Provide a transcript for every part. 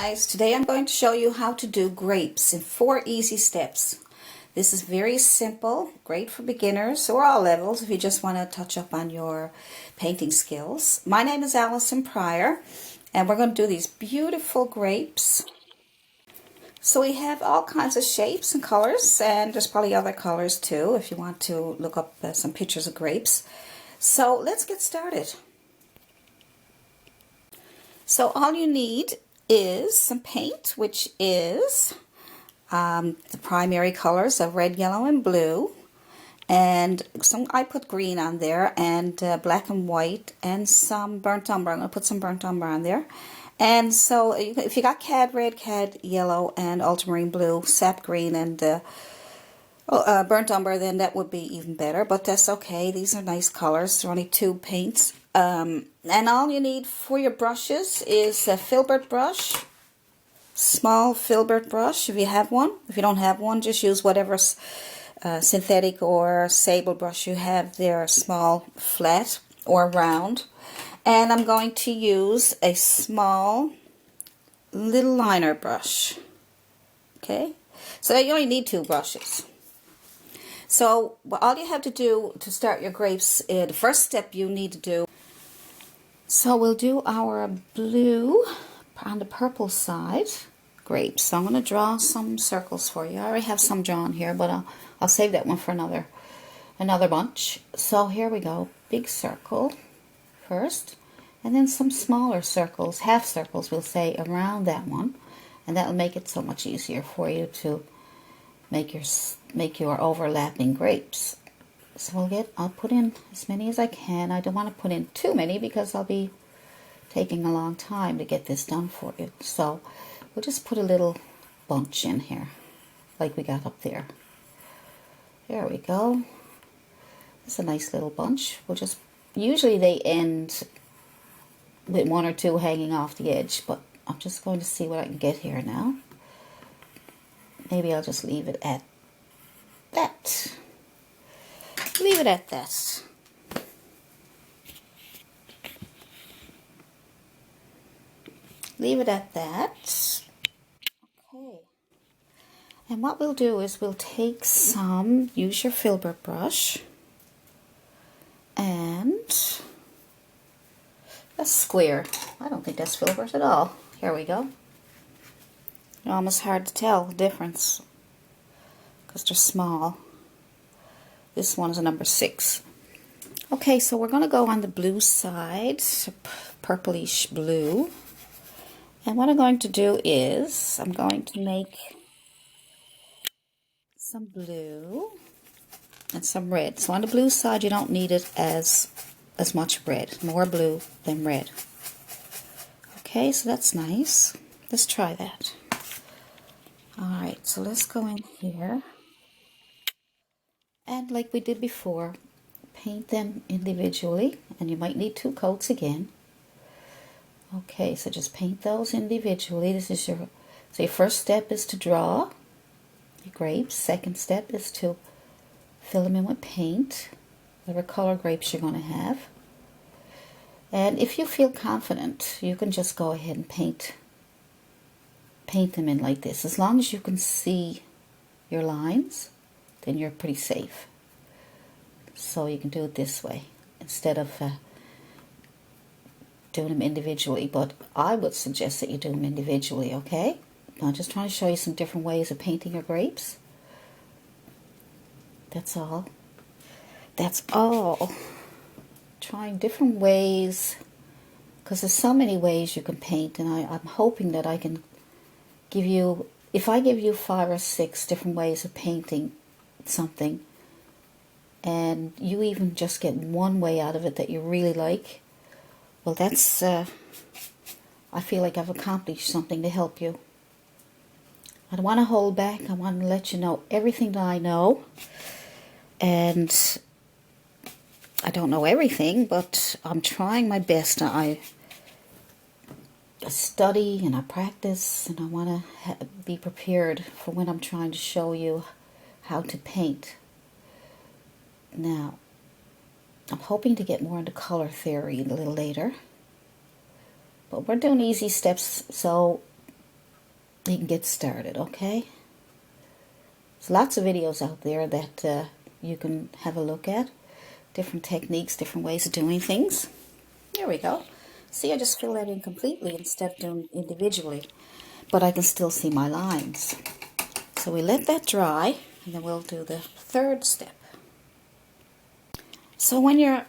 guys, today I'm going to show you how to do grapes in 4 easy steps. This is very simple, great for beginners or all levels if you just want to touch up on your painting skills. My name is Allison Pryor and we're going to do these beautiful grapes. So we have all kinds of shapes and colors, and there's probably other colors too if you want to look up some pictures of grapes. So let's get started. So all you need is some paint, which is the primary colors of red, yellow, and blue. And I put green on there, and black and white, and some burnt umber. I'm going to put some burnt umber on there. And so if you got cad red, cad yellow, and ultramarine blue, sap green, and burnt umber, then that would be even better. But that's okay. These are nice colors. They're only tube paints. And all you need for your brushes is a filbert brush, small filbert brush if you have one. If you don't have one, just use whatever synthetic or sable brush you have there, small, flat, or round. And I'm going to use a small little liner brush. Okay, so you only need 2 brushes. So all you have to do to start your grapes, the first step you need to do. So we'll do our blue on the purple side grapes. So I'm going to draw some circles for you. I already have some drawn here, but I'll save that one for another bunch. So here we go. Big circle first, and then some smaller circles, half circles we'll say, around that one, and that'll make it so much easier for you to make your overlapping grapes. So I'll put in as many as I can. I don't want to put in too many because I'll be taking a long time to get this done for you. So we'll just put a little bunch in here, like we got up there. There we go. It's a nice little bunch. Usually they end with 1 or 2 hanging off the edge, but I'm just going to see what I can get here now. Maybe I'll just leave it at that. Leave it at that. Leave it at that. Okay. And what we'll do is we'll take use your filbert brush, and that's square. I don't think that's filbert at all. Here we go. It's almost hard to tell the difference because they're small. This one is a number 6. Okay, so we're going to go on the blue side, purplish blue. And what I'm going to do is I'm going to make some blue and some red. So on the blue side, you don't need it as much red. More blue than red. Okay, so that's nice. Let's try that. Alright, so let's go in here. And like we did before, paint them individually, and you might need 2 coats again. Okay, so just paint those individually. So your first step is to draw your grapes. Second step is to fill them in with paint, whatever color grapes you're going to have. And if you feel confident, you can just go ahead and paint them in like this. As long as you can see your lines, then you're pretty safe. So you can do it this way instead of doing them individually. But I would suggest that you do them individually, okay? I'm just trying to show you some different ways of painting your grapes. That's all. That's all. Trying different ways, because there's so many ways you can paint, and I'm hoping that I can give you, if I give you 5 or 6 different ways of painting something, and you even just get one way out of it that you really like, well, that's I feel like I've accomplished something to help you. I don't want to hold back. I want to let you know everything that I know, and I don't know everything, but I'm trying my best. I study and I practice, and I want to be prepared for when I'm trying to show you how to paint. Now, I'm hoping to get more into color theory a little later, but we're doing easy steps, so you can get started, okay? There's lots of videos out there that you can have a look at. Different techniques, different ways of doing things. There we go. See, I just fill that in completely instead of doing individually. But I can still see my lines. So we let that dry, and then we'll do the third step. So when your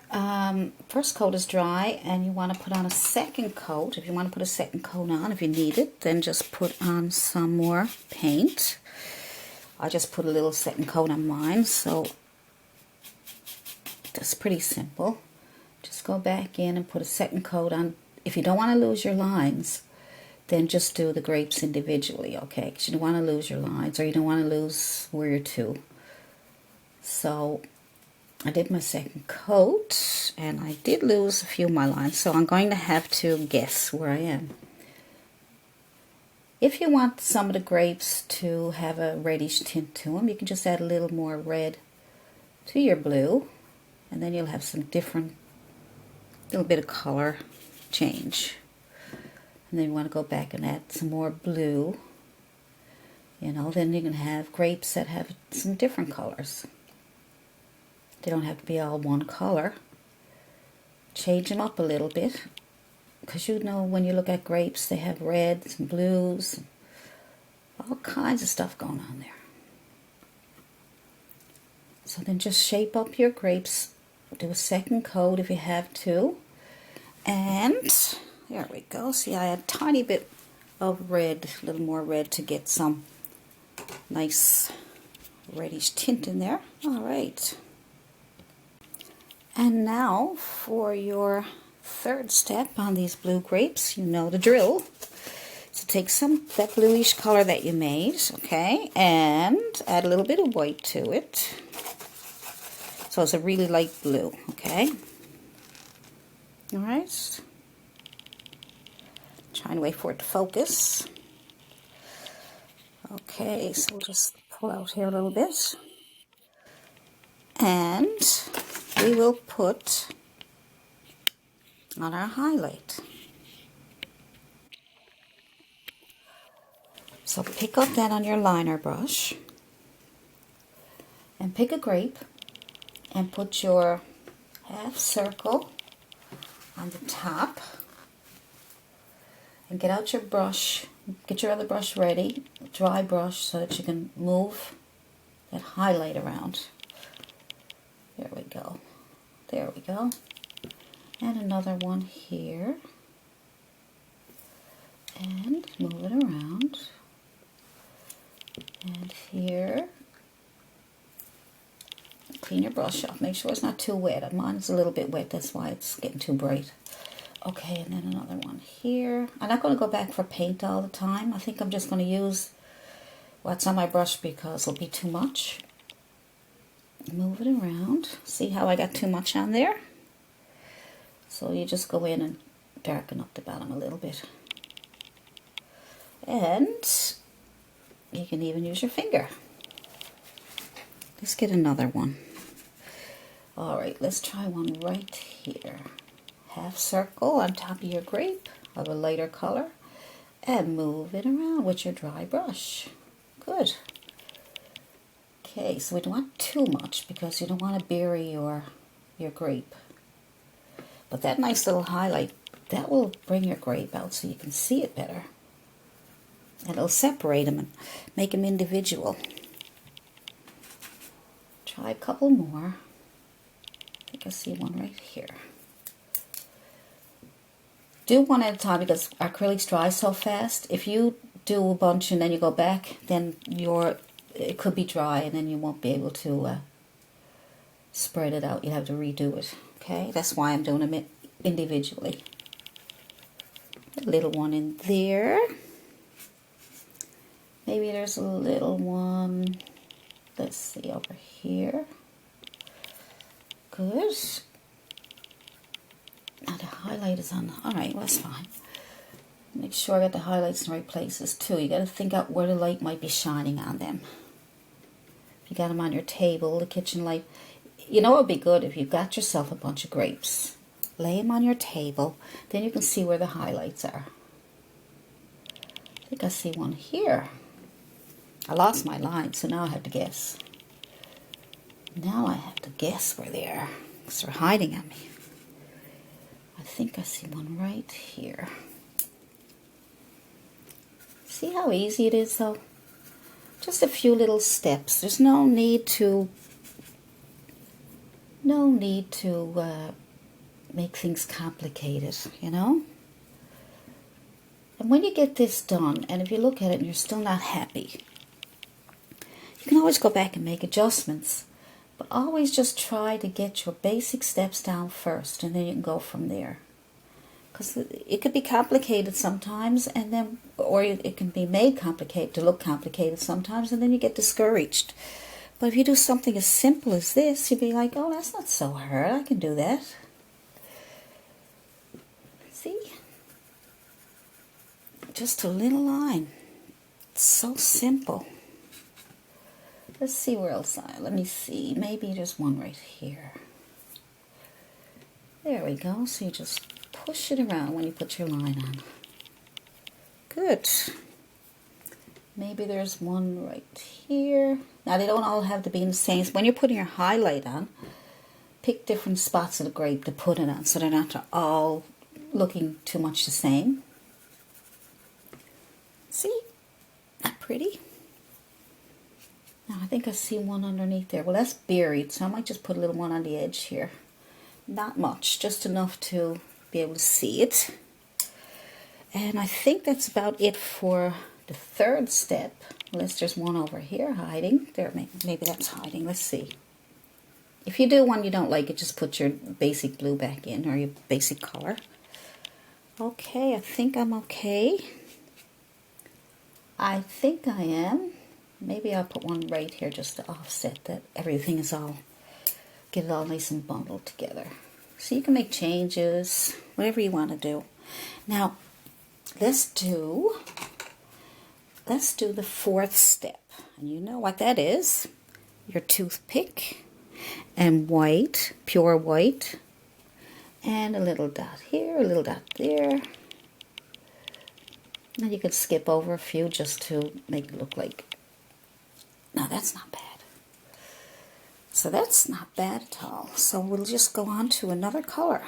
first coat is dry and you want to put on a second coat, if you want to put a second coat on, if you need it, then just put on some more paint. I just put a little second coat on mine, so that's pretty simple. Just go back in and put a second coat on. If you don't want to lose your lines, then just do the grapes individually, okay? Because you don't want to lose your lines, or you don't want to lose where you're to. So I did my second coat, and I did lose a few of my lines, so I'm going to have to guess where I am. If you want some of the grapes to have a reddish tint to them, you can just add a little more red to your blue, and then you'll have some different, little bit of color change. And then you want to go back and add some more blue. You know, then you can have grapes that have some different colors. They don't have to be all one color. Change them up a little bit, because you know when you look at grapes, they have reds and blues, all kinds of stuff going on there. So then just shape up your grapes, do a second coat if you have to, and there we go. See, I add a tiny bit of red, a little more red to get some nice reddish tint in there. All right. And now for your third step on these blue grapes, you know the drill. So take some that bluish color that you made, okay, and add a little bit of white to it. So it's a really light blue, okay. All right. Trying to wait for it to focus. Okay, so we'll just pull out here a little bit. And we will put on our highlight. So pick up that on your liner brush and pick a grape and put your half circle on the top, and get out your brush, get your other brush ready, dry brush, so that you can move that highlight around. There we go. There we go. And another one here. And move it around. And here. Clean your brush off. Make sure it's not too wet. Mine's a little bit wet, that's why it's getting too bright. Okay, and then another one here. I'm not going to go back for paint all the time. I think I'm just going to use what's on my brush because it'll be too much. Move it around. See how I got too much on there? So you just go in and darken up the bottom a little bit. And you can even use your finger. Let's get another one. Alright, let's try one right here. Half circle on top of your grape of a lighter color, and move it around with your dry brush. Good. Okay, so we don't want too much because you don't want to bury your grape. But that nice little highlight, that will bring your grape out so you can see it better. And it'll separate them and make them individual. Try a couple more. I think I see one right here. Do one at a time because acrylics dry so fast. If you do a bunch and then you go back, then it could be dry and then you won't be able to spread it out. You have to redo it. Okay, that's why I'm doing them individually. A little one in there. Maybe there's a little one. Let's see over here. Good. Now the highlight is on. Alright, well, that's fine. Make sure I got the highlights in the right places too. You got to think out where the light might be shining on them. If you got them on your table, the kitchen light. You know it would be good if you got yourself a bunch of grapes. Lay them on your table. Then you can see where the highlights are. think I see one here. I lost my line, so now I have to guess. Now I have to guess where they are, because they're hiding at me. I think I see one right here. See how easy it is, though? Just a few little steps. There's no need to make things complicated, you know? And when you get this done, and if you look at it and you're still not happy, you can always go back and make adjustments. But always just try to get your basic steps down first, and then you can go from there. Because it could be complicated sometimes, and then, or it can be made complicated to look complicated sometimes, and then you get discouraged. But if you do something as simple as this, you'd be like, oh, that's not so hard. I can do that. See? Just a little line. It's so simple. Let's see where else let me see. Maybe there's one right here. There we go. So you just push it around when you put your line on. Good. Maybe there's one right here. Now they don't all have to be in the same. When you're putting your highlight on, pick different spots of the grape to put it on so they're not all looking too much the same. See? Not pretty? Now I think I see one underneath there. Well, that's buried, so I might just put a little one on the edge here. Not much, just enough to be able to see it. And I think that's about it for the third step, unless there's one over here hiding. There, maybe that's hiding. Let's see. If you do one you don't like it, just put your basic blue back in, or your basic color. Okay, I think I'm okay. I think I am. Maybe I'll put one right here just to offset that everything is all, get it all nice and bundled together. So you can make changes, whatever you want to do. Now, let's do the fourth step. And you know what that is. Your toothpick and white, pure white, and a little dot here, a little dot there. And you could skip over a few just to make it look like, no, that's not bad. So that's not bad at all. So we'll just go on to another color.